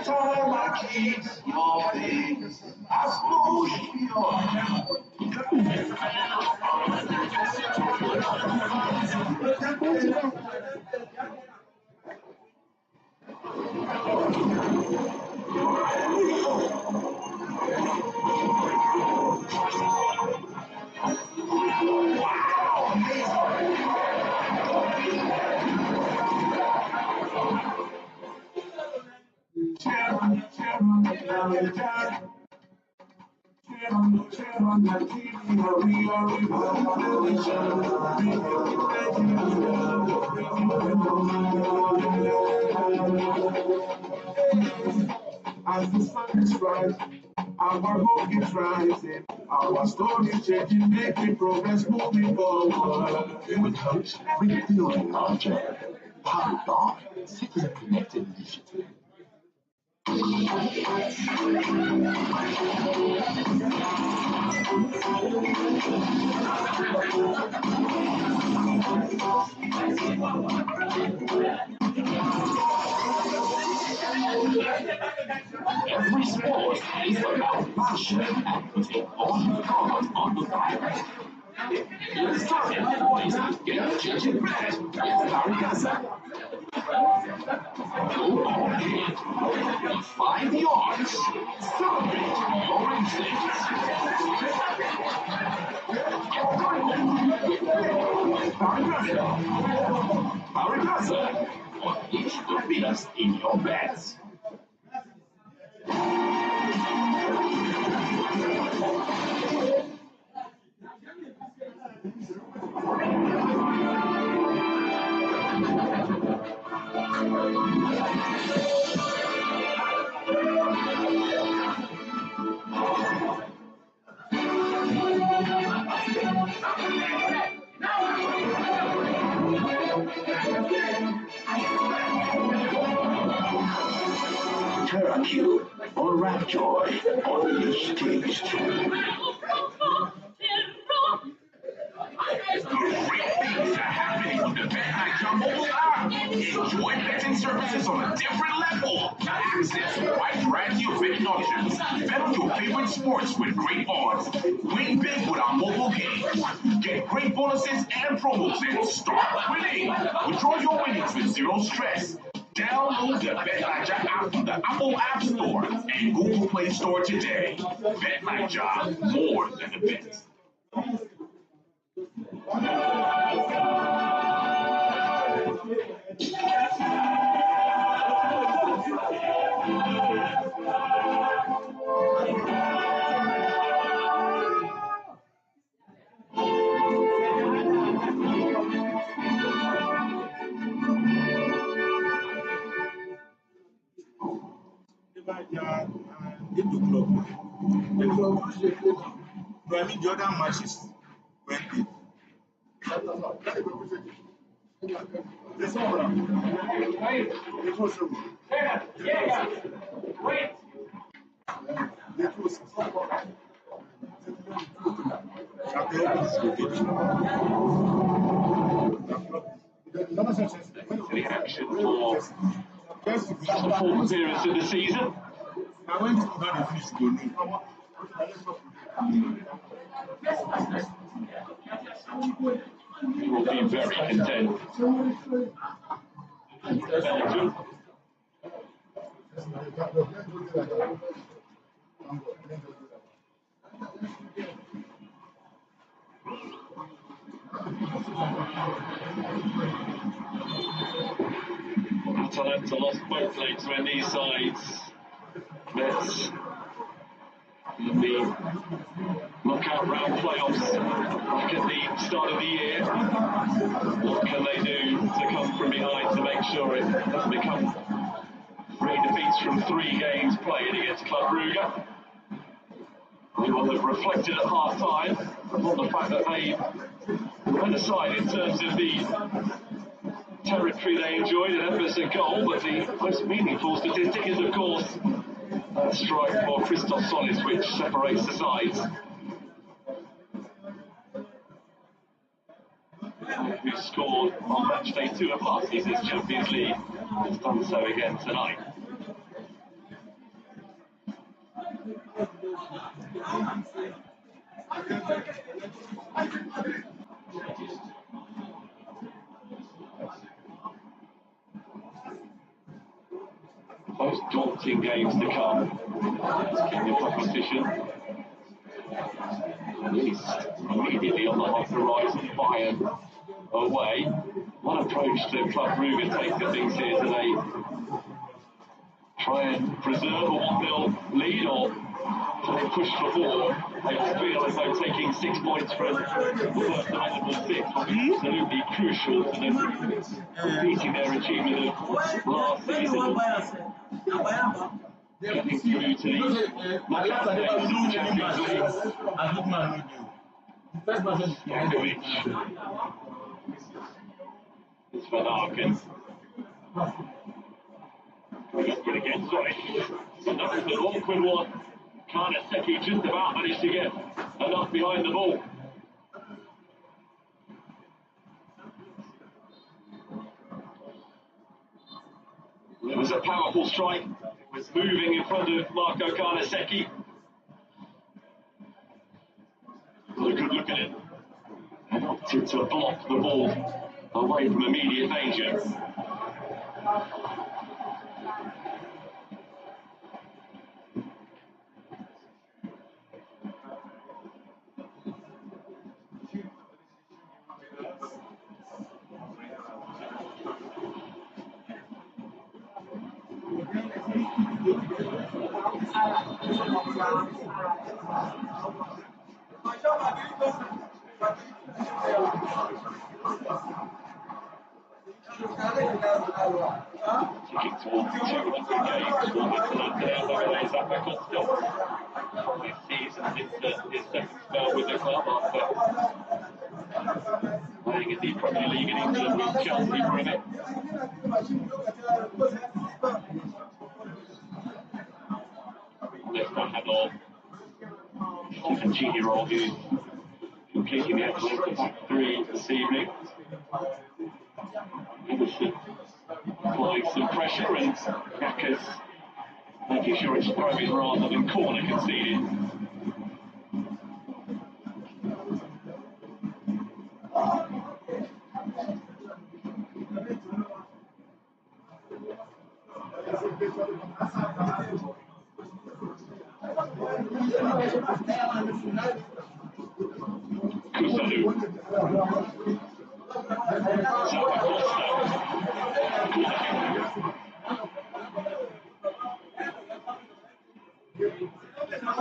Anytime I keep your things, I suppose as the sun is rising, our hope is rising, our story is changing, making progress, moving forward. With hopes, rebuilding our journey, powered by Citizen Connected Initiative. Every sport is about passion and putting all your heart on the line. Let's start it. Get judging red with Barigasa. Go all in 5 yards. Celebrate your instincts. Barigasa. Barigasa. Unleash the beast in your bets. Terracue or Rapjoy on the stage. Great things are happening with the Bet Like mobile app. Enjoy betting services on a different level. Access a wide variety of betting options. Bet on your favorite sports with great odds. Win big with our mobile game. Get great bonuses and promos and start winning. Withdraw your winnings with zero stress. Download the Bet Like app from the Apple App Store and Google Play Store today. Bet Like more than a bet. The other matches went in. Wait. The action for the fourth appearance of the season. I went to the fish to me. He will be very content. Belgium. Atalanta lost both legs when these sides met in the knockout round playoffs back at the start of the year. What can they do to come from behind to make sure it doesn't become 3 defeats from 3 games played against Club Brugge? They will have reflected at half time upon the fact that they went aside in terms of the territory they enjoyed, an emphasis goal, but the most meaningful statistic is, of course, that strike for Christos Solis, which separates the sides. Who scored on match day 2 of last season's Champions League, has done so again tonight. Most daunting games to come. Keep the competition. At least immediately on the horizon, Bayern away. What approach to Club Brugge take to things here today? Try and preserve a 1-0 lead or push for more? They feel as though taking 6 points from the first available 6 will be absolutely crucial to them repeating their achievement of last season. Getting through to the knockout stage of the Champions League. Jankovic. It's Van Aken. Good again, sorry. So that was an awkward one. Karnaseki just about managed to get enough behind the ball. It was a powerful strike. It was moving in front of Marco Karnaseki. Got a good look at it. And opted to block the ball away from immediate danger. Taking towards 200 games for this season, his second spell with the club after playing in the Premier League in England with Chelsea for a bit. Left back Hador, 17-year-old who's completing the Atlanta back three this evening. Henderson applying some pressure and Yakas making sure it's thrown rather than corner conceded.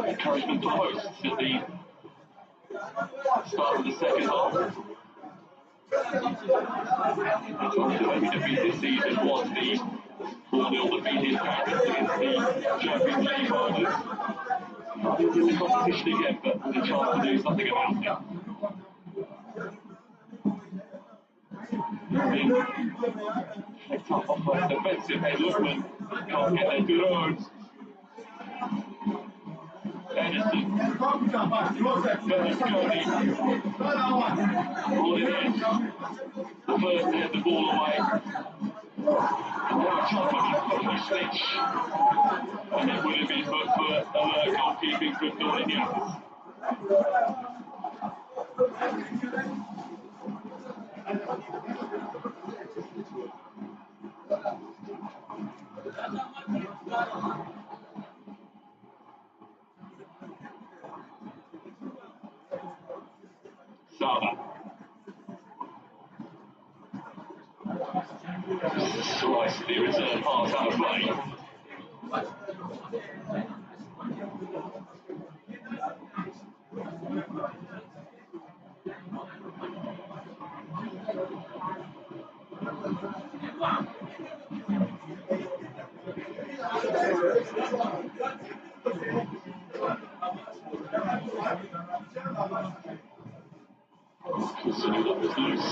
Encouragement to hosts at the start of the second half. The defeat this season was the 4-0 defeat in Paris against the Champions League holders. It's in the competition again, but with a chance to do something about it. Picked up off a defensive head, Lookman can't get their good odds. Edison, Berlusconi, all in the end. The first to head the ball away. And now a chance for Kostic. And it would have been but for alert goalkeeping from Dorniac. Saba. Slice the return pass out of play. Consider that was loose.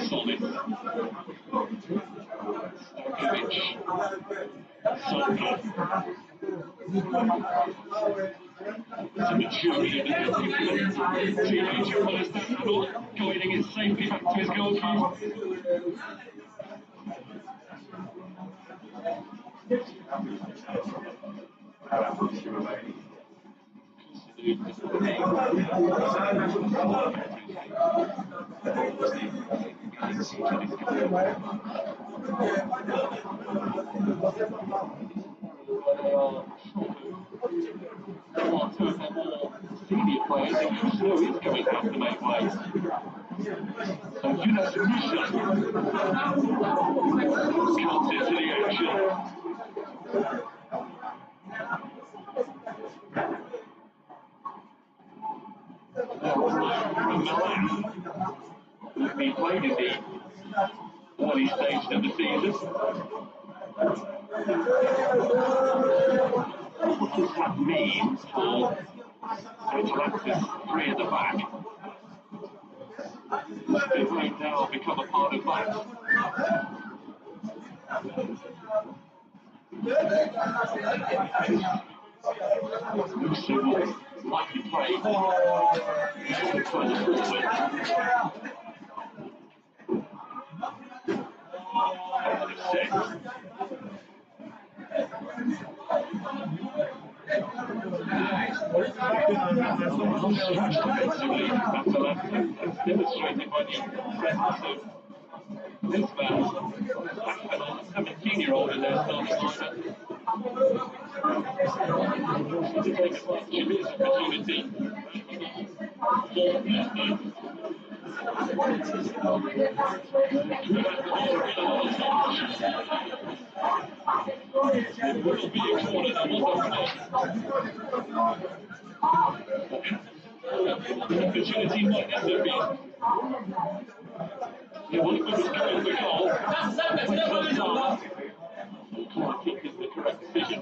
Solid. Stokovic. So good. It's a maturity in the teenager first and all, guiding it safely back to his goalkeeper. Two of the more senior players that you know is coming back to make way. So Yunus Musa comes into the action. From Milan, he played in the early stage of the season. What does that mean for Atlantis 3 at the back? Does right now become a part of that? Musa will likely play further forward. Set. Stretched defensively, that's demonstrated by the presence of this man, a 17-year-old in their starting lineup. To take advantage of his opportunity. It will be a corner that will open up. Opportunity might also be. It will be going for goal. Corner kick is the correct decision.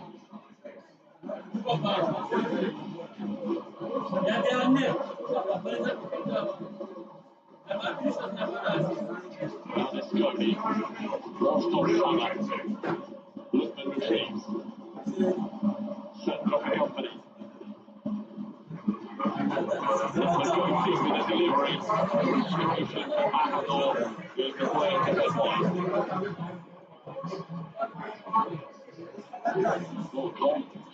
This Cody lost on Sana. Lookman retrieves. Set up a company. Lookman going deep with the delivery. Straight to Backdoor with the play to the line.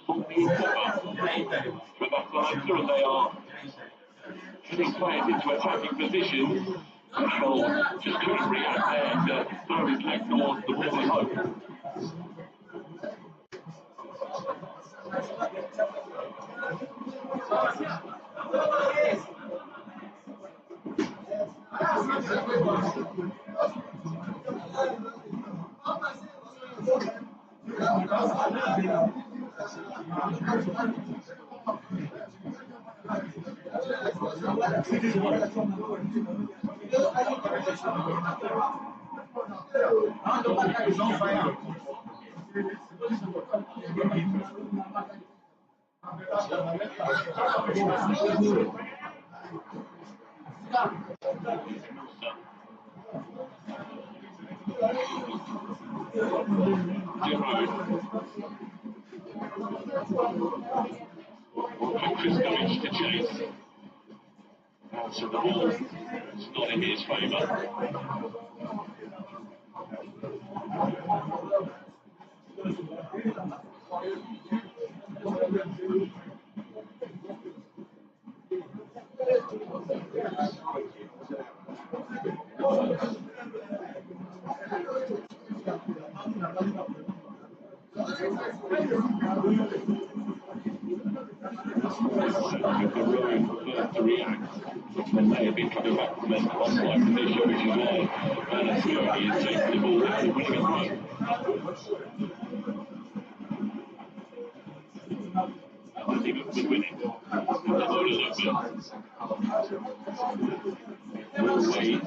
From the cover with Atlanta, and they are getting players into attacking positions. Mitchell just couldn't react there to throw his leg towards the ball in hope. Kristovic to chase. So the ball is not in his favour. With the room first to react, and they have been coming back from an offside position, which is why Almaty is taking the ball out and winning it. I think it was winning. Will wait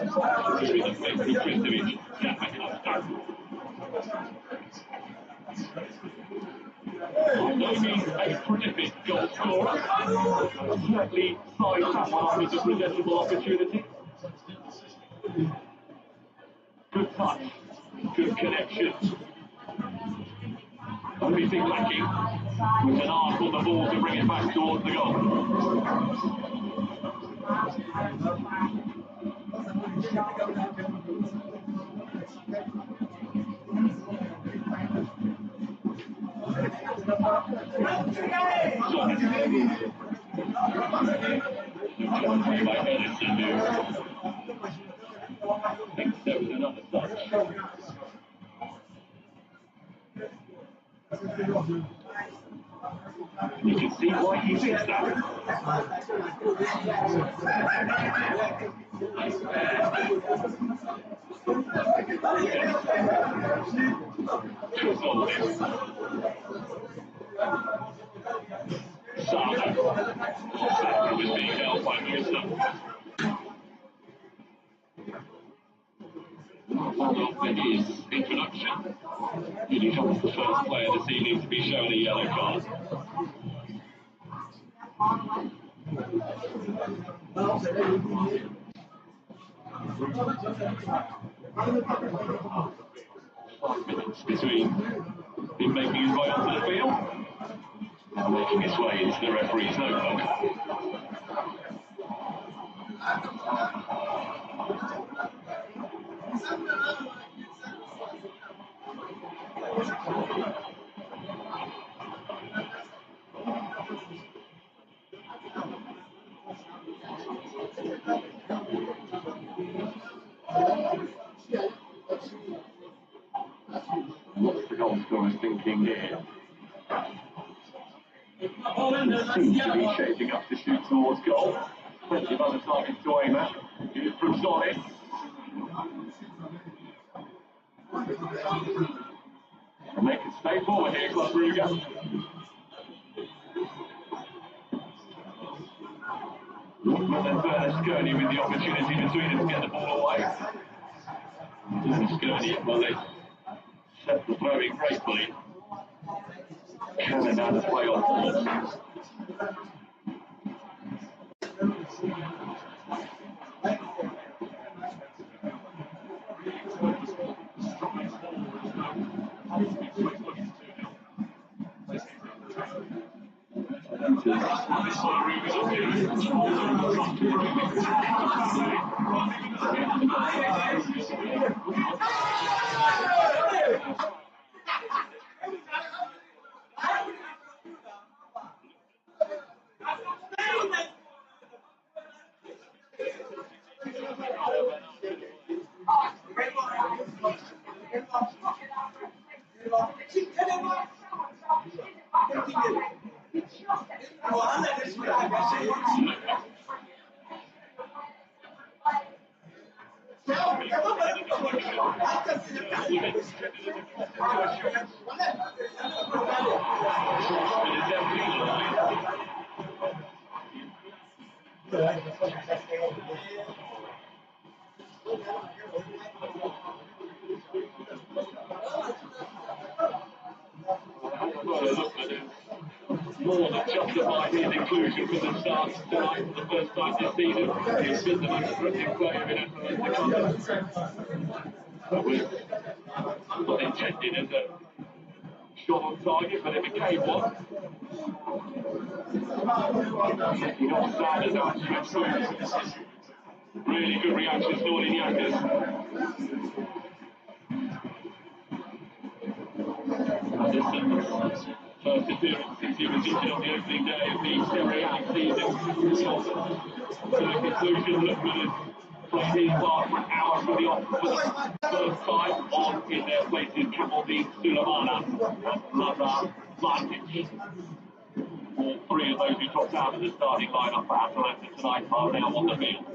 through the play through Kristovic. Maybe a prolific goal scorer. Certainly sized that one up as a presentable opportunity. Good touch, good connection. Anything lacking with an arc on the ball to bring it back towards the goal. There was another touch. You can see why he thinks that. Sada was being held by Musa. After his introduction, he becomes the first player this evening to be shown a yellow card. Between him making his way onto the field and making his way into the referee's notebook. What's the goal scorer thinking here? Seems to be shaping up to shoot towards goal. Plenty of other targets to aim at. Here's Brusolis. And they can stay forward here, Club Brugge. But then Skirny with the opportunity between them to get the ball away. And Skirny, well, they set the throwing gracefully. Cannon down the play on ball. More than justified his inclusion for the start tonight for the first time this season. He's been the most impressive player in the contest. That was not intended as a shot on target, but it became one. He got sad as that stretch through. Really good reactions to all the Yankers. First appearance since he was injured on the opening day of the Serie A season. So the conclusion looked good as played his part for an hour for the first time on in their places Kamaldeen Sulemana and Lazar Martic. All three of those who dropped out of the starting lineup for Atalanta tonight are now on the field.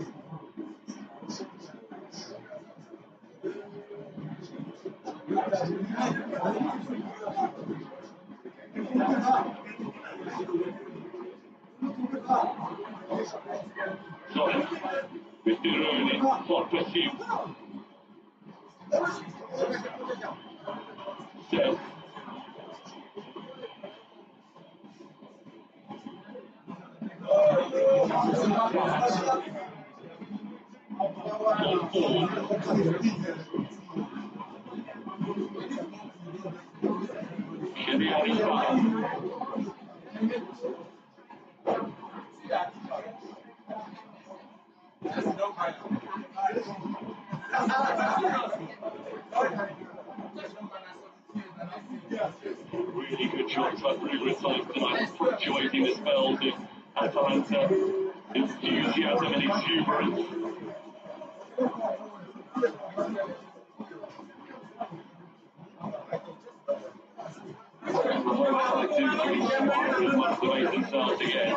Solid with Dironi for pursuit. Self. On forward. Can he Gianni foul. Really good shots by Ruben times tonight. Punctuating the spells of Atalanta enthusiasm and exuberance. Like two pretty smart once the Mason starts again.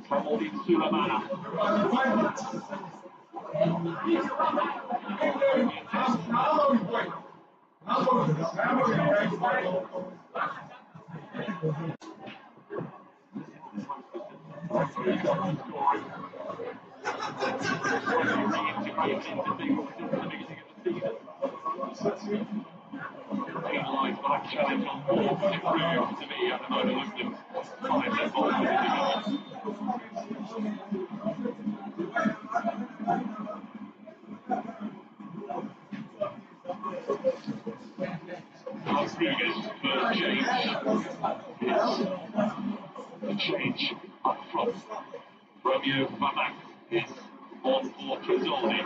Kamoli Sulemana. Like challenge on all to improve to me at the moment with them find their ball Rodriguez for change. Yes. The change up front. Romeo Mamak is on for Trazzoli.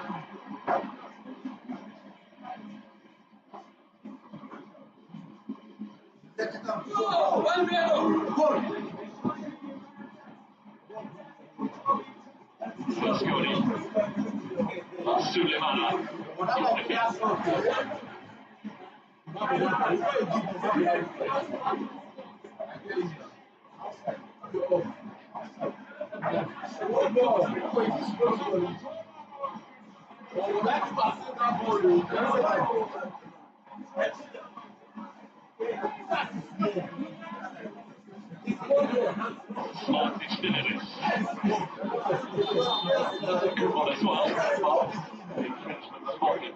Bosconi. Sulemana. Smartish delivers. Good one as well. The Frenchman spotted.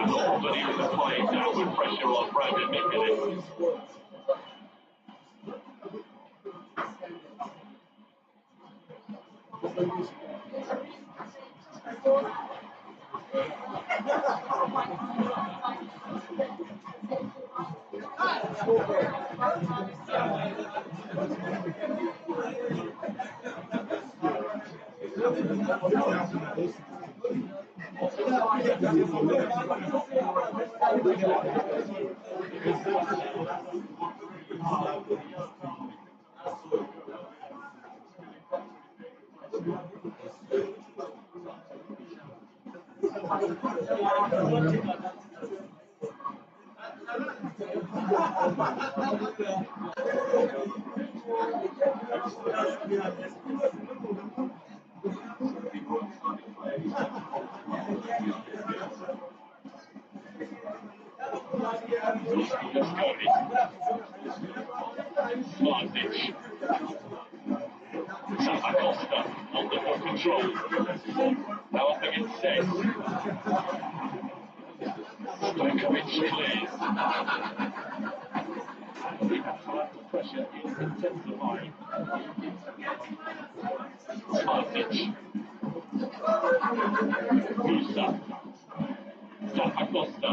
And all that he was applying downward pressure on Brandon Mikulik. Smartish. Costa on the ball control. Now up against Seth. Stojkovic clears. The Atalanta pressure is intensifying. Smartish. Musa. Costa.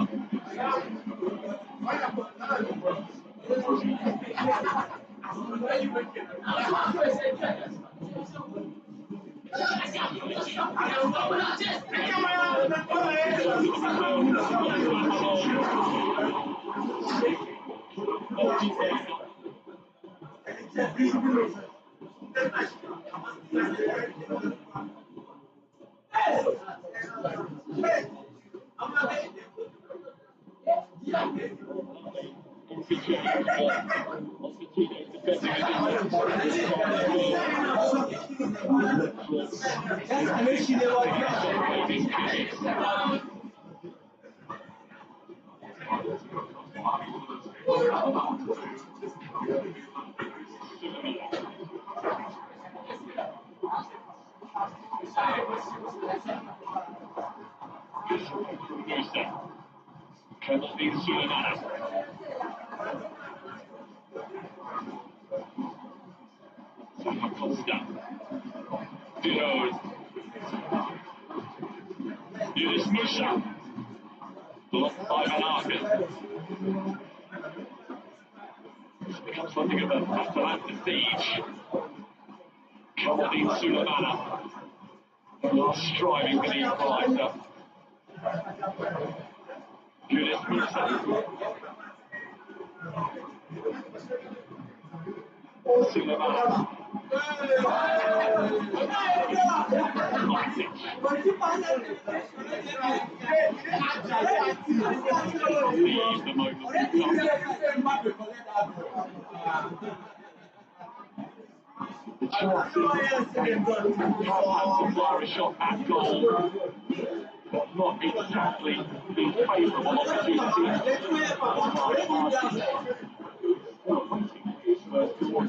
Becomes something of a Atalanta siege. Almaty Sulemana striving for the equaliser. Yunus Musa. Sulemana. Leaves the moment. The chances to fire a shot at goal, but not exactly in favourable opportunity. His first goal.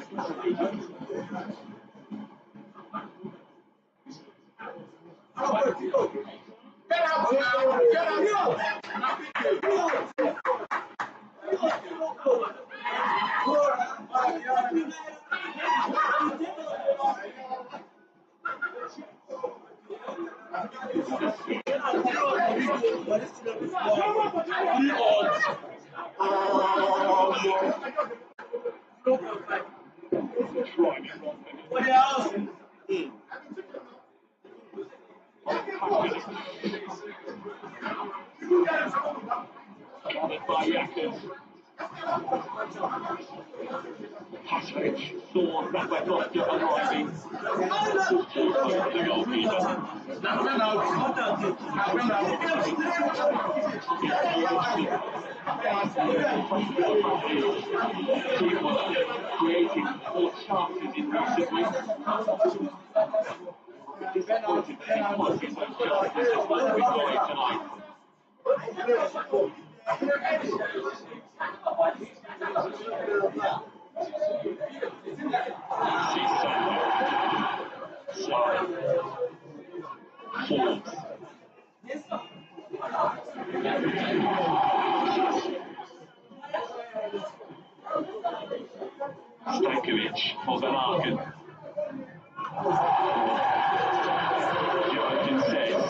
Gathered by Yakas. Hasvich saw Rapagosta arriving. The goalkeeper. Creating more chances in recent weeks. Disappointed that he might get those chances as well as tonight. Stankovic for Van Aken. Jurgen says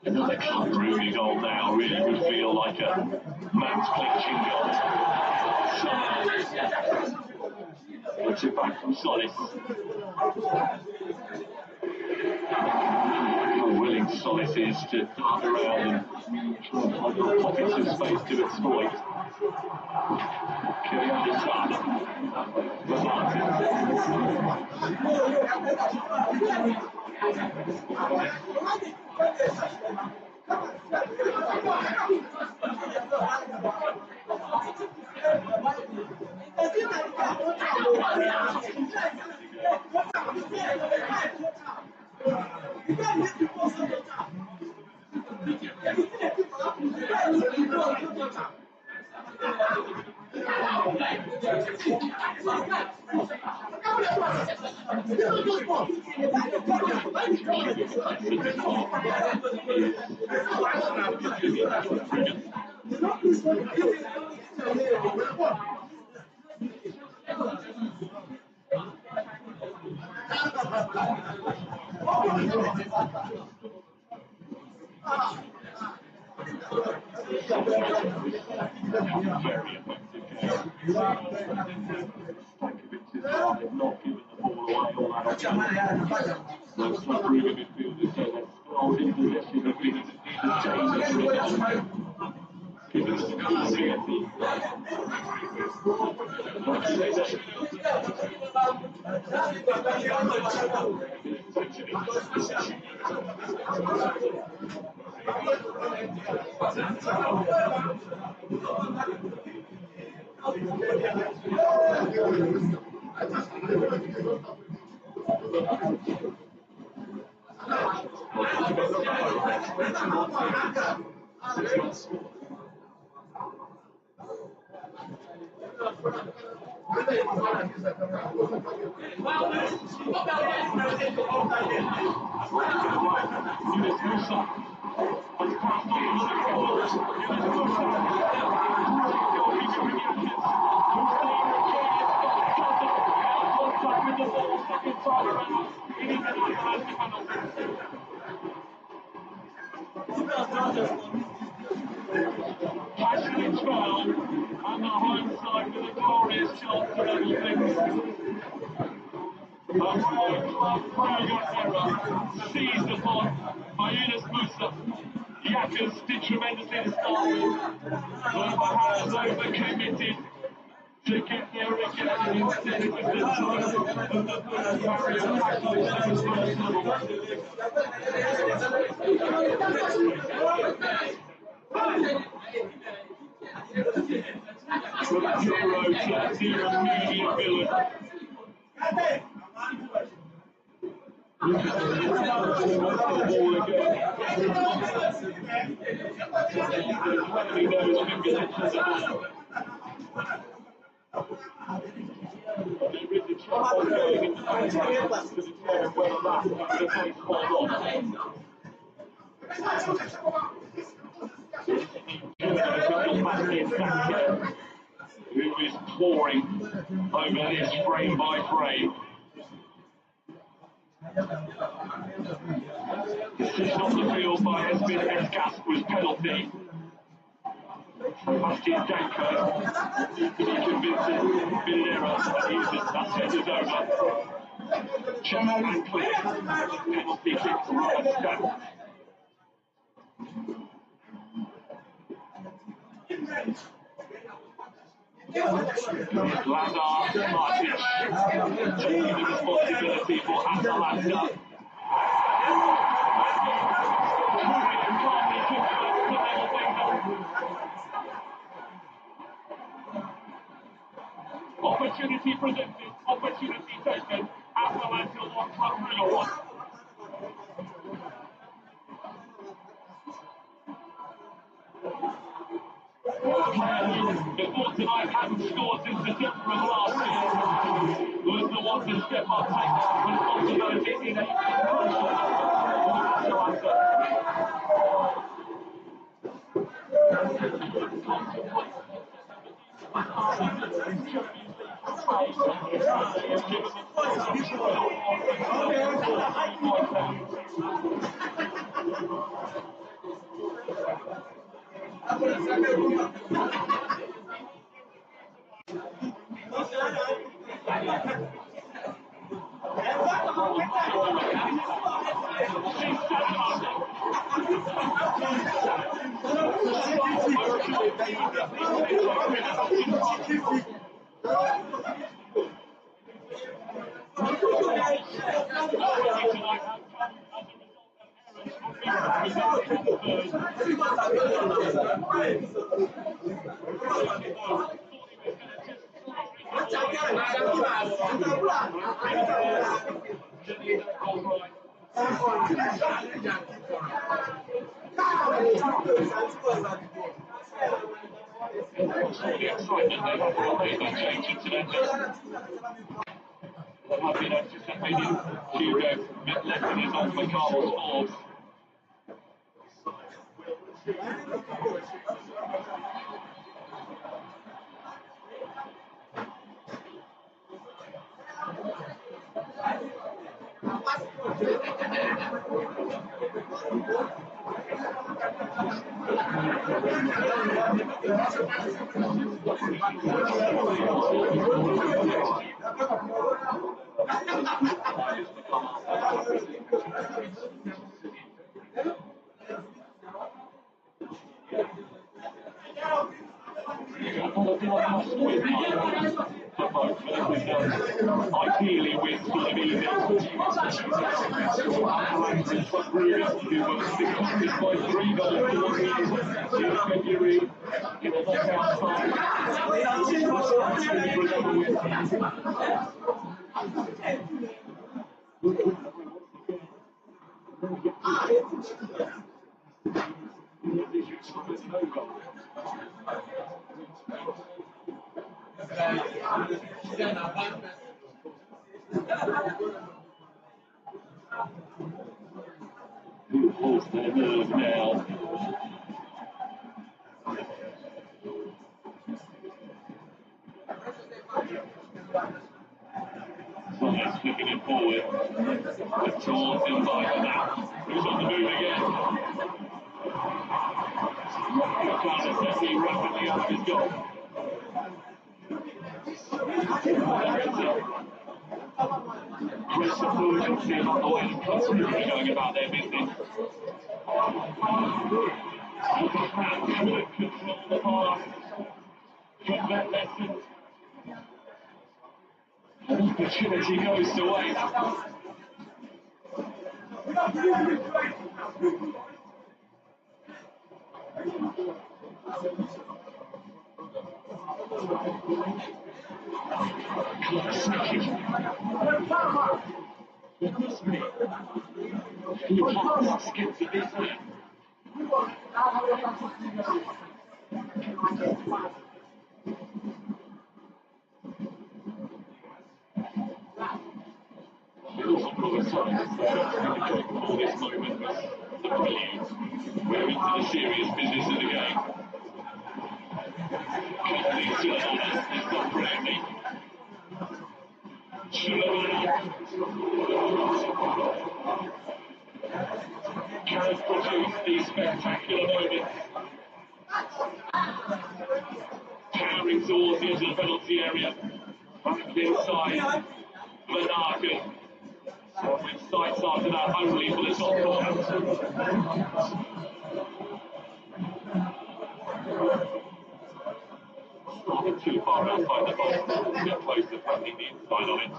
another club Rooney goal now really would feel like a man's clinching goal. Puts it back from Solis. How willing Solis is to dart around and try and find pockets of space to exploit. Kairat is up. Very effective game. Not giving the ball away all that often. Those improving midfielders say they're still in possession of being dangerous. Given the security at the Passionate trial, and the home side with a glorious chance to level things. A Royal Club error seized upon by Yunus Musa. Yakas did tremendously to start with, but perhaps over-committed to get there again, and instead it was the choice of the barrier tackle that was personal. From 0 to 0 media villain. Who is pouring over this frame by frame. Decision on the field by Esbin Esgas was penalty. Sebastian Danko, he convinces Minera that set is over. Check and clear. Penalty kick to Robert Stamp. Lazar Martic taking the responsibility for Atalanta. Opportunity presented, opportunity taken. Atalanta 1 Club Brugge 1. Before tonight hadn't scored since December of last year, was the one to step up, take responsibility in a crucial I've been anticipating Hugo Midletton off the Carl's Forbes. Ideally with sort of easy. Despite 3 goals in February in the knockout side. Who pulls their nerves now? Nice flipping it forward. Towards inside now. Who's on the move again? Kairat rapidly out of his goal. Great support, you can see about the way the clubs are really going about their business. Control the pass. From that lesson. Opportunity goes to waste. Skip to this man. For this moment, the prelude. We're into the serious business of the game. Company still on us, it's not brilliantly. Can produce these spectacular moments. Powering towards the edge of the penalty area. Back inside. Monaco. With sights after that only for the top corner. Not too far outside the box. Get close to finding the inside on it.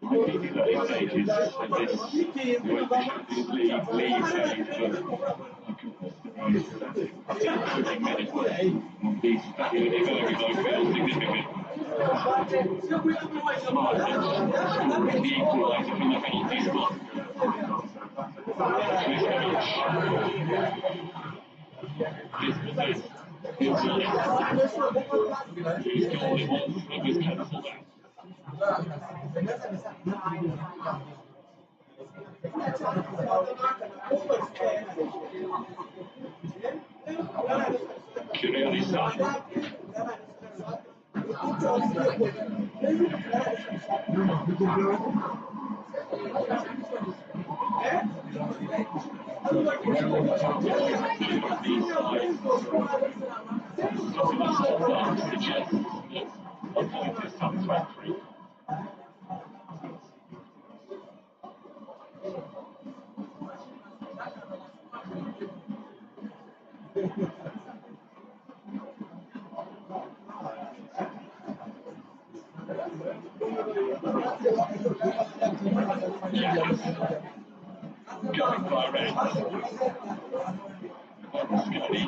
Maybe the early stages of this UEFA Champions League league phase, but 15 minutes will be very, very low field significant. The equaliser from the penalty spot. Dispossessed. He's goal it was, it was cancelled out. Kairat. Going Kairat. Scotty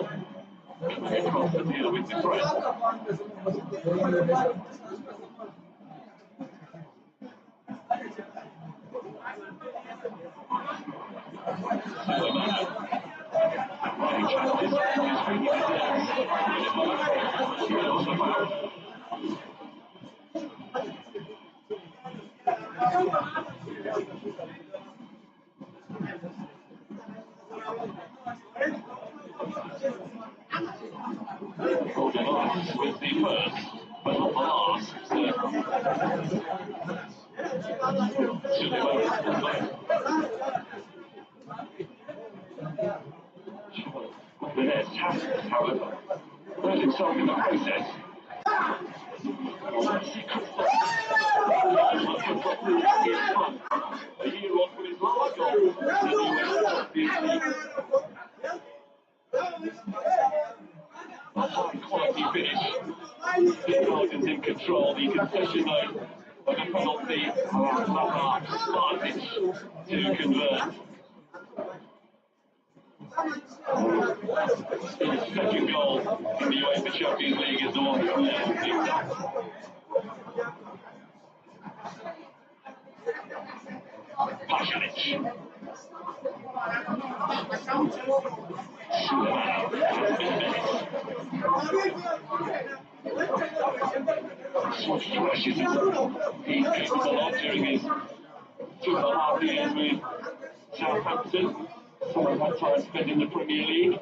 coming across the field with the press. Holding on with the first, but not the last. The net tasked, however, hurt himself in the process. A year on from his last goal, a high-quality finish. The Guardians in control. The concession though of a penalty allows Madrid to convert. His second goal in the UEFA Champions League is the one from there. Pasalic. Switch directions. He's capable of during his 2.5 years with Southampton. Some of that time spent in the Premier League.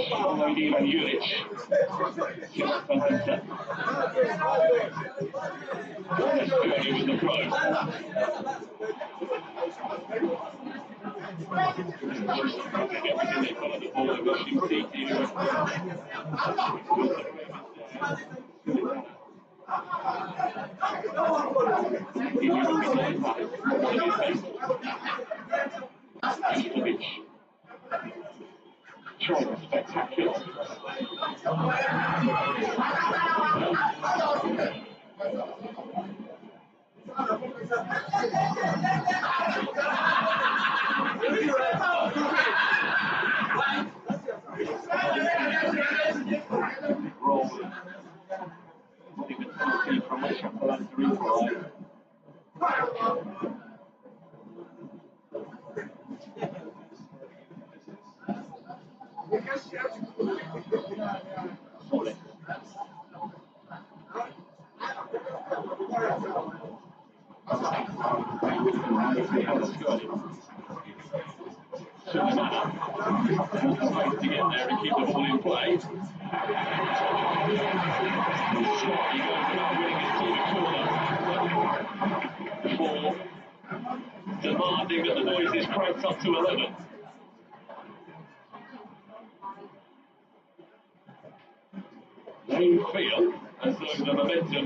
Followed Ivan Juric. That's Gurney with the throw. Everything they follow the ball and rushing seat here. Trying spectacular. Rolling. Not even 2 from which I'm going to equalise. To get there and keep the ball in play. He goes around winning it to the corner before demanding that the noise is cranked up to 11. They feel as though the momentum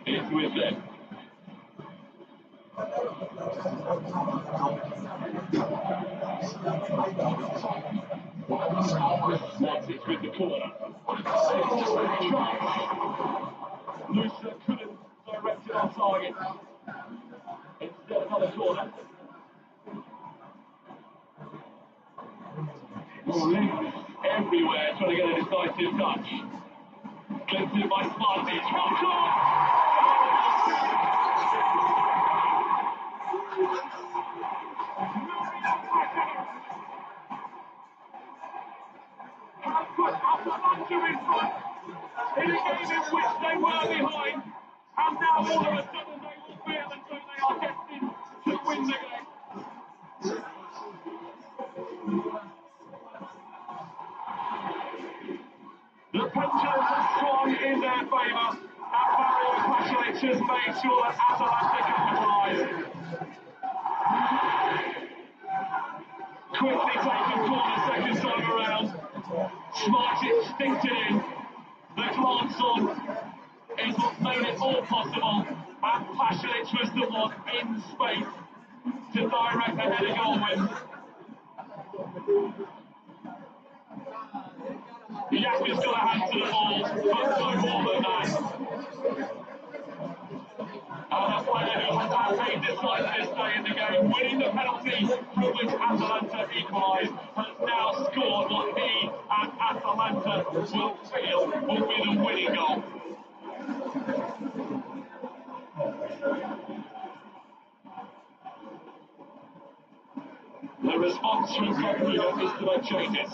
is with them. Martins with the corner. Noosa couldn't direct it on target. Instead, another corner. Everywhere trying to get a decisive touch. Clipped in by Martins. Have put Atalanta in front in a game in which they were behind, and now all of a sudden they will feel as though they are destined to win the game. The pendulum has swung in their favour, and Mario Pasalic has made sure that Atalanta capitalise. Quickly taken corner second time around. Smart it, stinked it in. The glance on is what made it all possible, and Pasalic was the one in space to direct the header goal with. Yaka's got a hand to the ball, but no more than that. And a player who has had a decisive stay in the game, winning the penalty from which Atalanta equalised, has now scored what he and Atalanta will feel will be the winning goal. The response from Kairat is to make changes.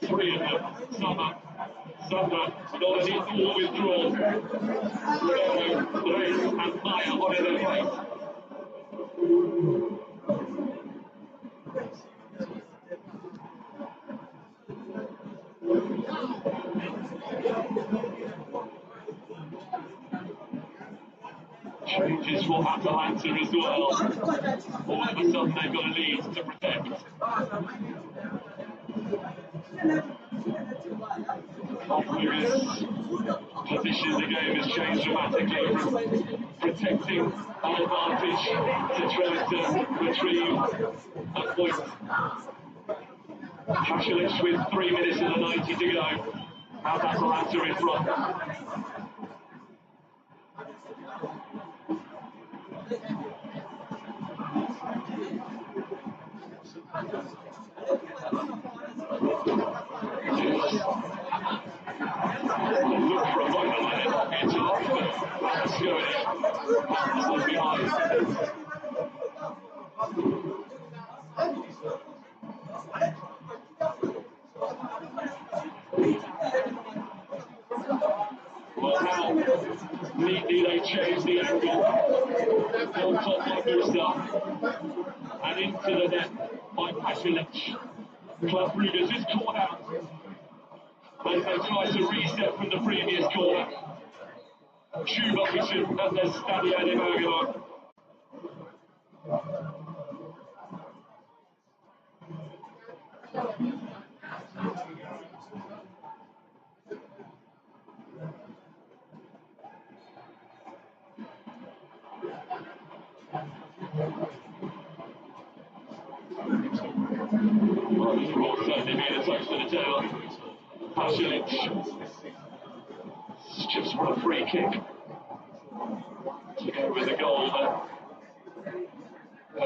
Three of them. Summer, not only all withdrawn. Rero, Reis and Maya on in their place. Changes for Atalanta as well. All of a sudden they've got a lead to protect. Fabregas' position in the game has changed dramatically from protecting an advantage to trying to retrieve a point. Pasalic with 3 minutes and 90 to go. Has Atalanta in front. Look for a moment like it, it's off, but that's going in. That's what's behind. Well, how neatly they change the angle. On top of Noosa and into the net by Pasalic. Fabregas is caught out as they try to reset from the previous corner. Chuba Bishop at the Stadio de Bergamo. Well, this will certainly be a touch to the tail. Pasalic just for a free kick to go with the goal that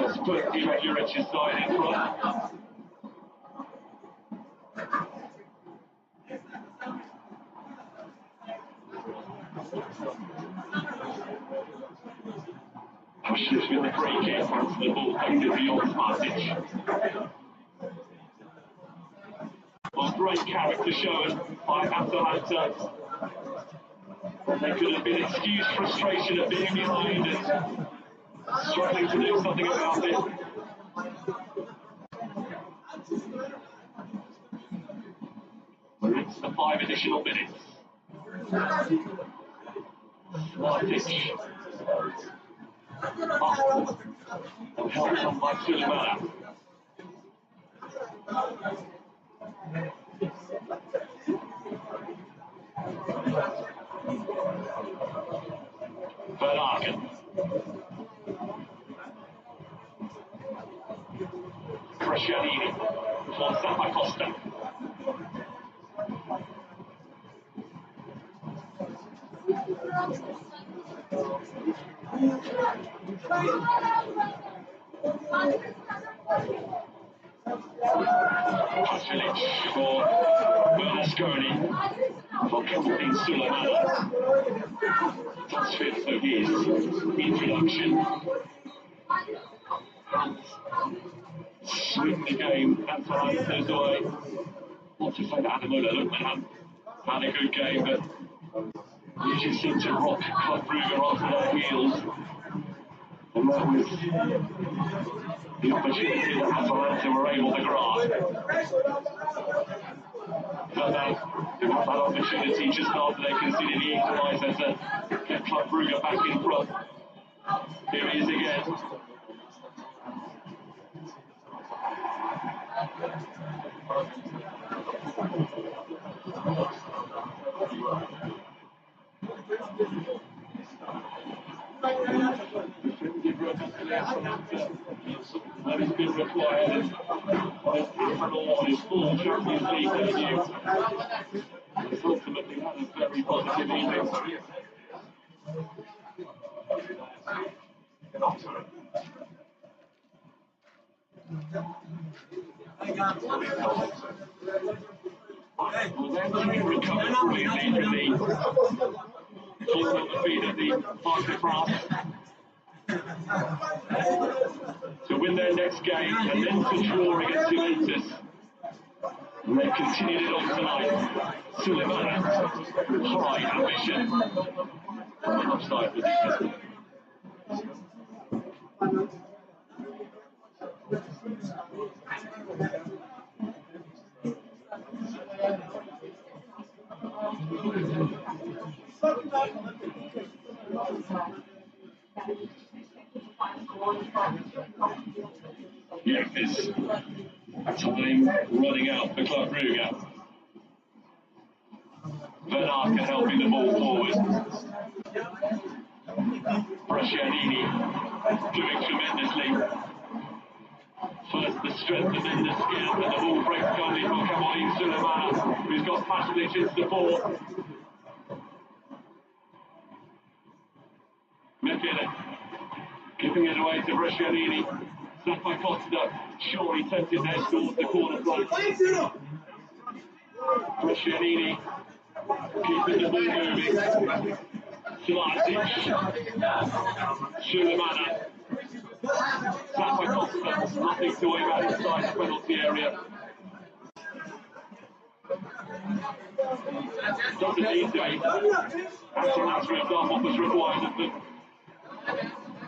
has put Irregularich's side in front. Pasalic with the free kick, the ball taken beyond Martins. Well, great character shown by Atalanta. They could have been excused frustration at being behind and struggling to do something about it. We're into the 5 additional minutes. Martins. Help come by Suleiman. Pasilic for Bernasconi for Kathleen Suleimana. That's fifth of his introduction. Swing the game, that's how it goes away. Not to say that Adamola Lukman had a good game, but you just seem to rock Club Brugge after their heels. And that was the opportunity that Atalanta were able to grasp. But they had that opportunity just after they conceded the equaliser to get Club Brugge back in front. Here he is again. That has been required on his full Champions League debut. He's ultimately had a very positive evening. Well, then he recovered brilliantly from the falling on the feet of the Parc des Princes to win their next game and then to draw against Juventus. And they've continued it on tonight. Suleimana, high ambition. On the offside position. Yeah, there's time running out for Club Brugge. Bernard helping the ball forward. Brescianini doing tremendously. First the strength and then the skill, and the ball breaks goalie for Kathleen Suleimana, who's got Pasilic in support. Mefele giving it away to Brescianini. Zappa Costa, surely tempted there towards the corner flag. Brescianini keeping the ball moving. Vlasic, Suleimana. Zappa Costa, nothing to worry about inside the penalty area. Doesn't need to. Atalanta, for example, was required of them.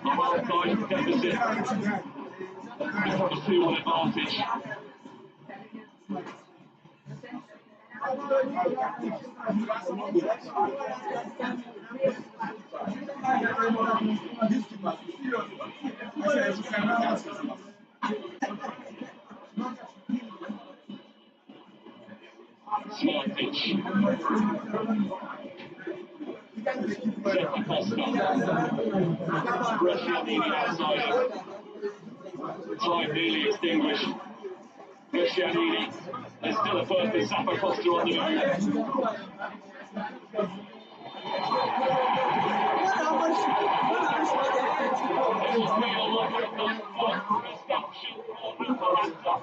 Almaty deficit. Become a 2-1 advantage. Smart pitch. Zappa Costa. Brescianini outside. Time nearly extinguished. Brescianini. There's still a purpose. Zappa Costa on the move. It will feel like a nice reception for Atalanta.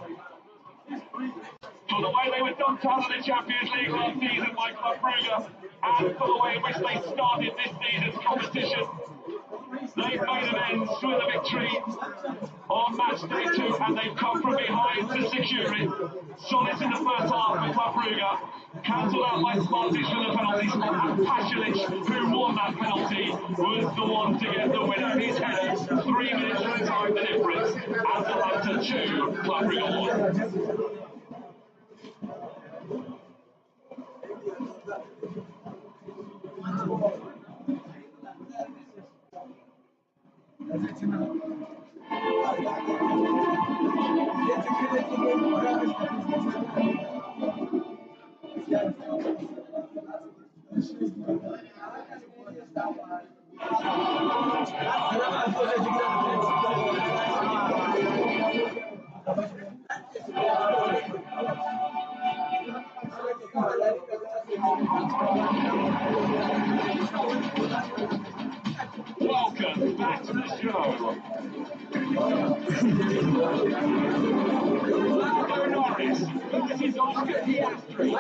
For the way they were dumped out of the Champions League last season by Club Brugge, and for the way in which they started this season's competition, they've made amends with a victory on match day 2, and they've come from behind to secure it. Solid in the first half for Club Brugge, cancelled out by Smartic from the penalty spot, and Pasilic, who won that penalty, was the one to get the winner. His header, 3 minutes at the time, the difference. Atalanta 2, Club Brugge 1. Welcome back to the show. Norris, this is Oscar Piastri.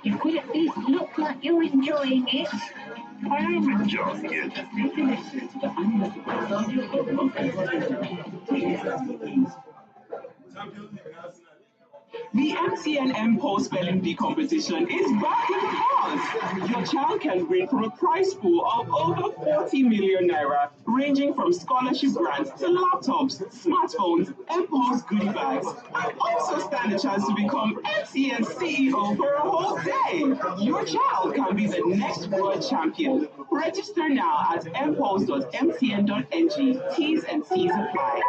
You could at least look like you're enjoying it. I am enjoying it. The MTN M-Pulse Spelling Bee competition is back in force. Your child can win from a prize pool of over 40 million naira, ranging from scholarship grants to laptops, smartphones, M-Pulse goodie bags, and also stand a chance to become MTN CEO for a whole day. Your child can be the next world champion. Register now at mpulse.mtn.ng. T's and C's apply.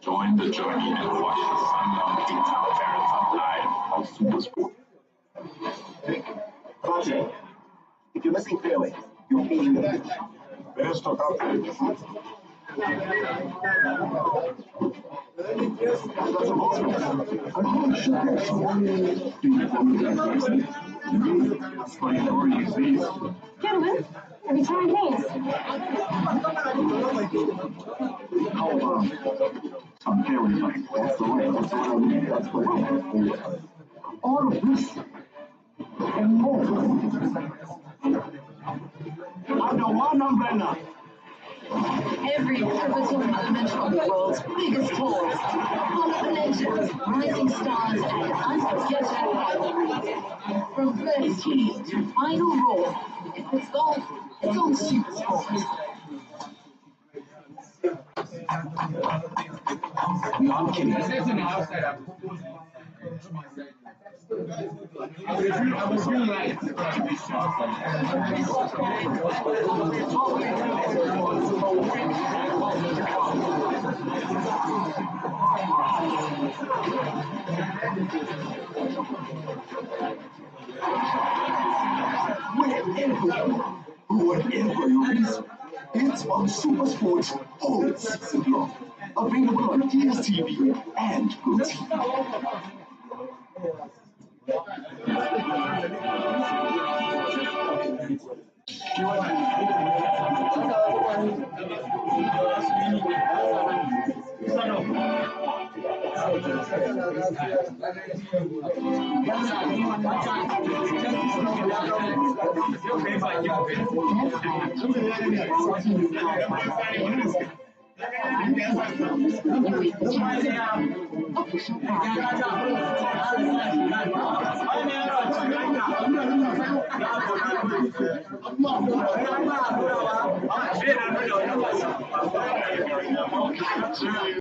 Join the journey and watch the sundown detail marathon live on Supersport. Roger, if you're missing fairway, you're feeling the pitch. Better stop out there. Gentlemen, every time pays. I'm very like that's the way. That's what all of this and more. Under one umbrella. Every pivotal moment on the world's biggest tours. Follow the legends, rising stars, and unforgettable rivalries. From first heat to final roar, if it's golf, it's on Supersport. No, I'm kidding. Wherever you listen, it's on Supersports all season long. Available on DSTV and GoTV. Official